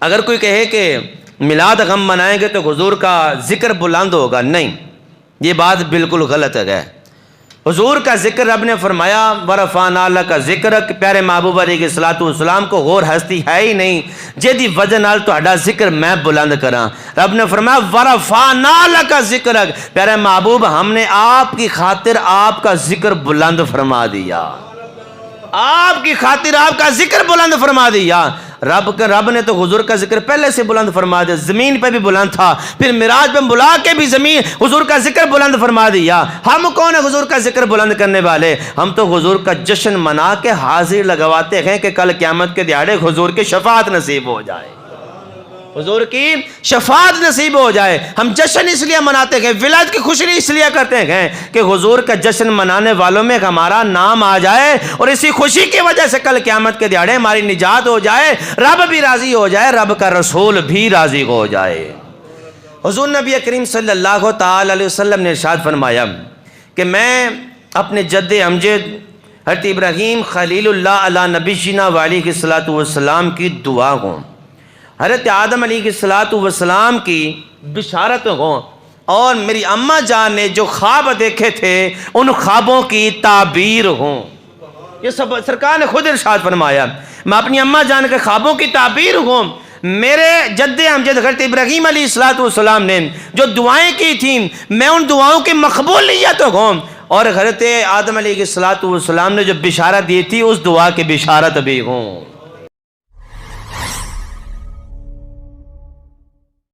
اگر کوئی کہے کہ میلاد غم منائیں گے تو حضور کا ذکر بلند ہوگا، نہیں، یہ بات بالکل غلط ہے۔ حضور کا ذکر رب نے فرمایا ورفعنا لک ذکرک، پیارے محبوب علیہ الصلوۃ والسلام کو اور ہستی ہے ہی نہیں جہدی وجہ نال تہاڈا ذکر میں بلند کراں۔ رب نے فرمایا ورفعنا لک ذکرک، پیارے محبوب ہم نے آپ کی خاطر آپ کا ذکر بلند فرما دیا، آپ کی خاطر آپ کا ذکر بلند فرما دیا۔ رب نے تو حضور کا ذکر پہلے سے بلند فرما دیا، زمین پہ بھی بلند تھا، پھر معراج پہ بلا کے بھی حضور کا ذکر بلند فرما دیا۔ ہم کون ہیں حضور کا ذکر بلند کرنے والے؟ ہم تو حضور کا جشن منا کے حاضر لگواتے ہیں کہ کل قیامت کے دیہاڑے حضور کی شفاعت نصیب ہو جائے، حضور کی شفاعت نصیب ہو جائے۔ ہم جشن اس لیے مناتے ہیں، ولادت کی خوشی اس لیے کرتے ہیں کہ حضور کا جشن منانے والوں میں ہمارا نام آ جائے، اور اسی خوشی کی وجہ سے کل قیامت کے دیہاڑے ہماری نجات ہو جائے، رب بھی راضی ہو جائے، رب کا رسول بھی راضی ہو جائے۔ حضور نبی کریم صلی اللہ تعالی علیہ وسلم نے ارشاد فرمایا کہ میں اپنے جد امجد حضرت ابراہیم خلیل اللہ علی نبینا علیہ الصلوۃ والسلام کی دعا ہوں، حضرت آدم علیہ السلام کی بشارت ہوں، اور میری اماں جان نے جو خواب دیکھے تھے ان خوابوں کی تعبیر ہوں۔ یہ سب سرکار نے خود ارشاد فرمایا، میں اپنی اماں جان کے خوابوں کی تعبیر ہوں۔ میرے جد امجد حضرت ابراہیم علیہ السلام نے جو دعائیں کی تھیں میں ان دعاؤں کی مقبولیت ہوں، اور حضرت آدم علیہ السلام نے جو بشارت دی تھی اس دعا کی بشارت بھی ہوں۔